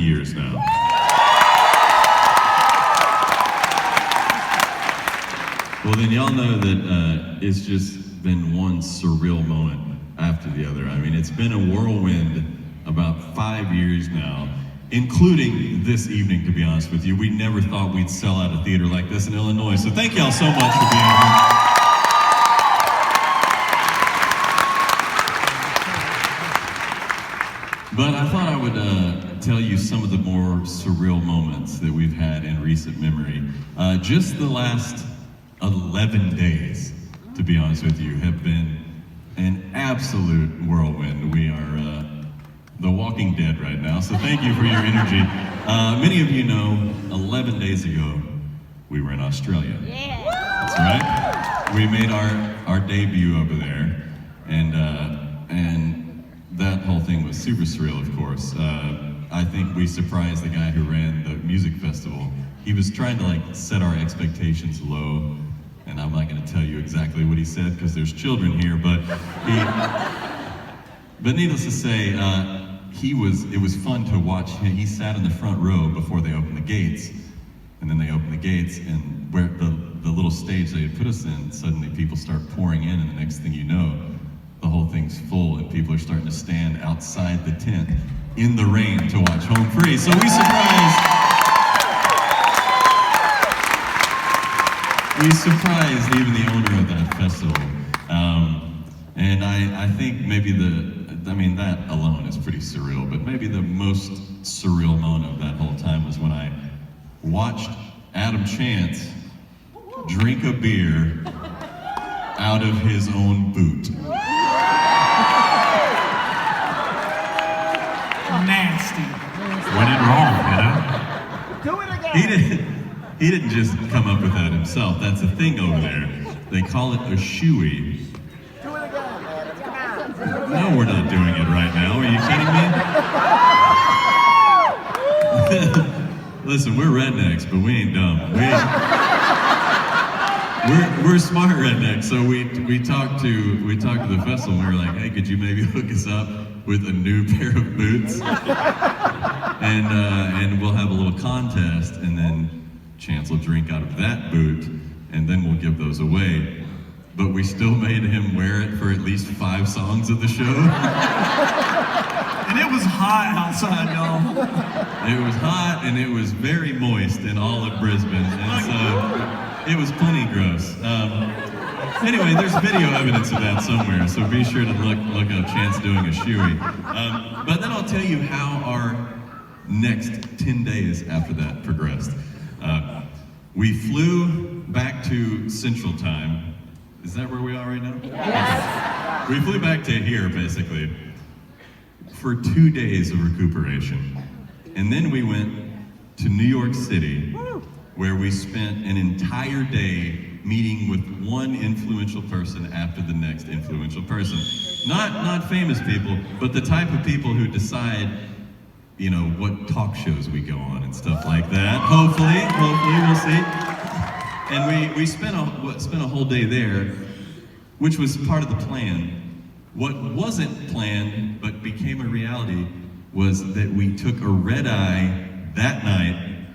years now. Well, then y'all know that it's just been one surreal moment after the other. I mean, it's been a whirlwind about 5 years now, including this evening, to be honest with you. We never thought we'd sell out a theater like this in Illinois, so thank y'all so much for being here. But I thought I would tell you some of the more surreal moments that we've had in recent memory. Just the last 11 days, to be honest with you, have been an absolute whirlwind. We are the Walking Dead right now, so thank you for your energy. Many of you know, 11 days ago, we were in Australia. Yeah. That's right. We made our debut over there, and that whole thing was super surreal, of course. I think we surprised the guy who ran the music festival. He was trying to like set our expectations low, and I'm not going to tell you exactly what he said because there's children here, but needless to say, it was fun to watch him. He sat in the front row before they opened the gates, and then they opened the gates, and where the little stage they had put us in, suddenly people start pouring in, and the next thing you know, the whole thing's full, and people are starting to stand outside the tent in the rain to watch Home Free. So we surprised even the owner of that festival. And I think maybe that alone is pretty surreal, but maybe the most surreal moment of that whole time was when I watched Adam Chance drink a beer out of his own boot. Nasty. Went it wrong, you know? Do it again. He didn't just come up with that himself. That's a thing over there. They call it a shouey. Do it again, man. Come on. No, we're not doing it right now. Are you kidding me? Listen, we're rednecks, but we ain't dumb. We're smart rednecks. So we talked to the festival, and we were like, hey, could you maybe hook us up with a new pair of boots? And we'll have a little contest, and then Chance will drink out of that boot, and then we'll give those away. But we still made him wear it for at least 5 songs of the show. And it was hot outside, y'all. It was hot, and it was very moist in all of Brisbane, and so it was plenty gross. Anyway, there's video evidence of that somewhere, so be sure to look up Chance doing a shouey. But then I'll tell you how our next 10 days after that progressed. We flew back to Central Time. Is that where we are right now? Yes. We flew back to here, basically, for 2 days of recuperation. And then we went to New York City, where we spent an entire day meeting with one influential person after the next influential person. Not famous people, but the type of people who decide, you know, what talk shows we go on and stuff like that. Hopefully we'll see. And we spent a whole day there, which was part of the plan. What wasn't planned but became a reality was that we took a red eye that night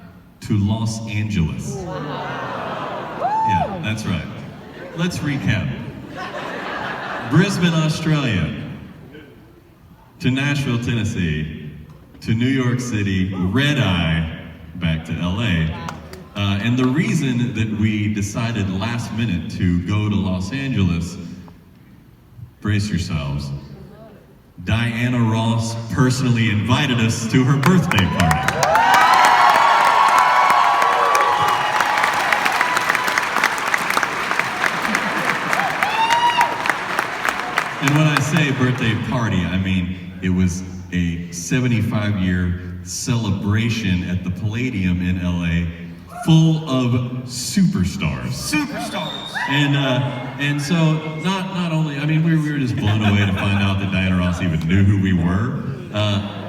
to Los Angeles. Yeah, that's right. Let's recap. Brisbane, Australia, to Nashville, Tennessee, to New York City, red eye, back to LA. And the reason that we decided last minute to go to Los Angeles, brace yourselves, Diana Ross personally invited us to her birthday party. And when I say birthday party, I mean it was a 75-year celebration at the Palladium in LA, full of superstars. And so not only, I mean, we were just blown away to find out that Diana Ross even knew who we were,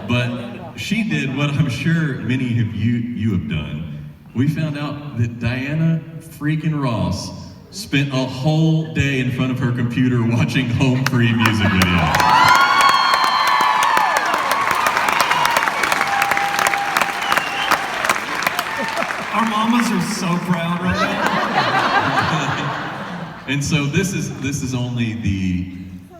but she did what I'm sure many of you have done. We found out that Diana freaking Ross spent a whole day in front of her computer watching Home Free music videos. Our mamas are so proud right now. And so this is only the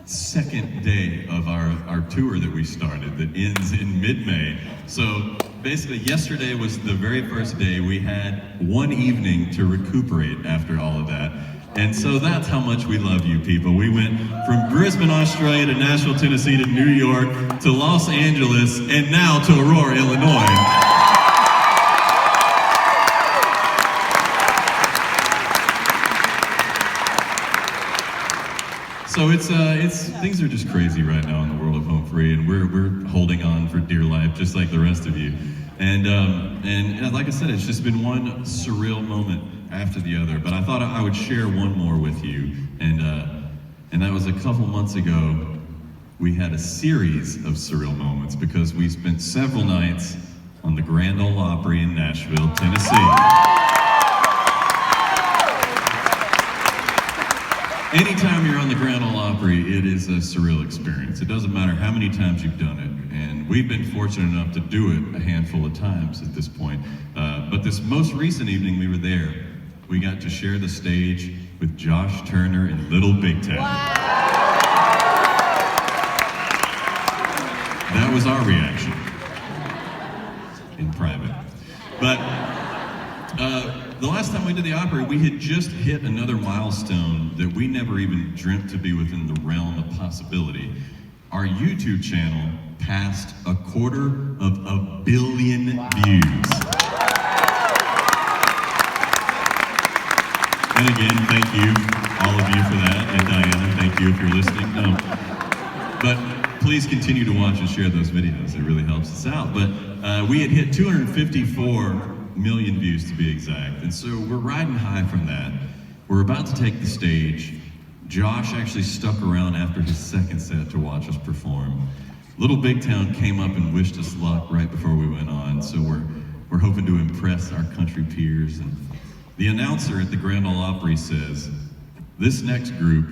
second day of our tour that we started that ends in mid-May. So basically yesterday was the very first day. We had one evening to recuperate after all of that. And so that's how much we love you people. We went from Brisbane, Australia to Nashville, Tennessee to New York to Los Angeles and now to Aurora, Illinois. So it's things are just crazy right now in the world of Home Free, and we're holding on for dear life, just like the rest of you. And like I said, it's just been one surreal moment after the other. But I thought I would share one more with you, and that was a couple months ago. We had a series of surreal moments because we spent several nights on the Grand Ole Opry in Nashville, Tennessee. Anytime you're on the Grand Ole Opry, it is a surreal experience. It doesn't matter how many times you've done it, and we've been fortunate enough to do it a handful of times at this point. But this most recent evening we were there, we got to share the stage with Josh Turner in Little Big Town. Wow. That was our reaction in private. But the last time we did the Opry, we had just hit another milestone that we never even dreamt to be within the realm of possibility. Our YouTube channel passed 250 million views. And again, thank you, all of you for that, and Diana, thank you if you're listening. But please continue to watch and share those videos. It really helps us out. But we had hit 254 million views to be exact. And so we're riding high from that. We're about to take the stage. Josh actually stuck around after his second set to watch us perform. Little Big Town came up and wished us luck right before we went on. So we're hoping to impress our country peers. And the announcer at the Grand Ole Opry says, "This next group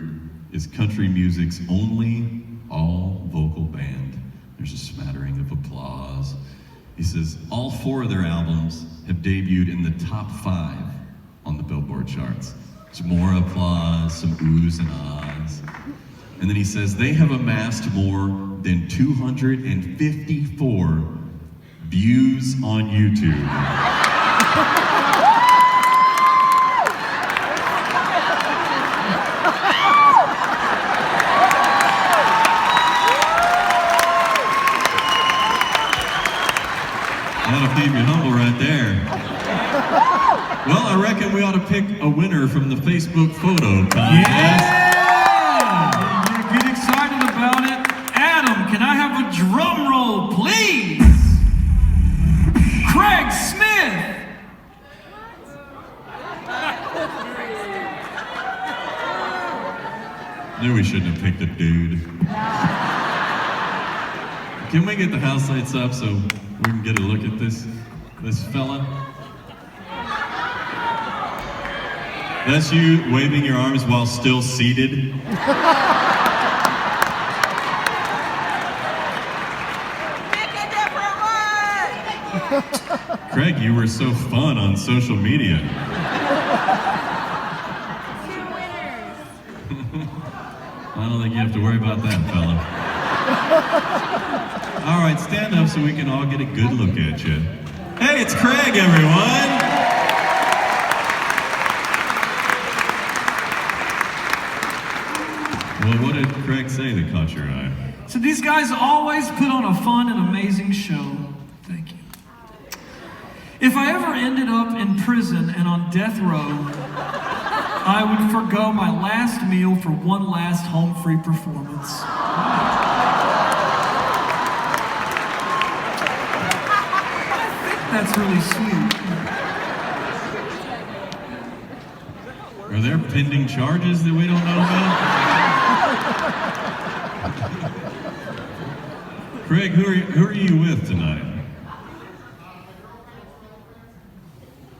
is country music's only all-vocal band." There's a smattering of applause. He says, all 4 of their albums have debuted in the top 5 on the Billboard charts. Some more applause, some oohs and ahs. And then he says, they have amassed more than 254 views on YouTube. That'll keep you humble right there. Well, I reckon we ought to pick a winner from the Facebook photo contest. Yeah! You get excited about it. Adam, can I have a drum roll, please? Craig Smith. Knew we shouldn't have picked a dude. Can we get the house lights up so we can get a look at this fella? That's you waving your arms while still seated. Pick a different one! Craig, you were so fun on social media. 2 winners. I don't think you have to worry about that, fella. All right, stand up so we can all get a good look at you. Hey, it's Craig, everyone! Well, what did Craig say that caught your eye? So these guys always put on a fun and amazing show. Thank you. If I ever ended up in prison and on death row, I would forgo my last meal for one last Home Free performance. I think that's really sweet. Are there pending charges that we don't know about? Craig, who are you with tonight?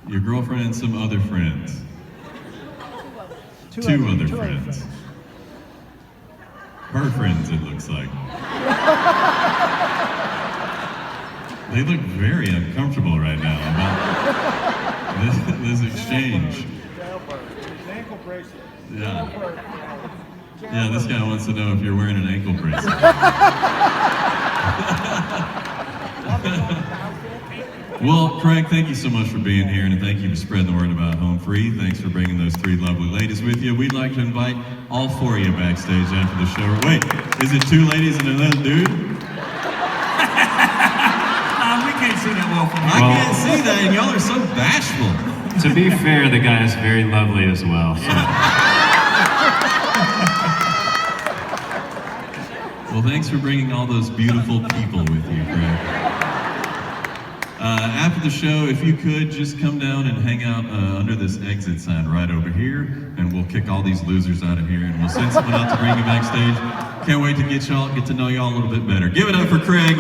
Your girlfriend and some other friends. Two other friends. Her friends, it looks like. They look very uncomfortable right now. this exchange. Yeah. Yeah, this guy wants to know if you're wearing an ankle bracelet. Well, Craig, thank you so much for being here, and thank you for spreading the word about Home Free. Thanks for bringing those 3 lovely ladies with you. We'd like to invite all 4 of you backstage after the show. Wait, is it 2 ladies and another dude? We can't see that well from here. I can't see that, and y'all are so bashful. To be fair, the guy is very lovely as well. So. Well, thanks for bringing all those beautiful people with you, Craig. After the show, if you could, just come down and hang out under this exit sign right over here, and we'll kick all these losers out of here, and we'll send someone out to bring you backstage. Can't wait to get to know y'all a little bit better. Give it up for Craig.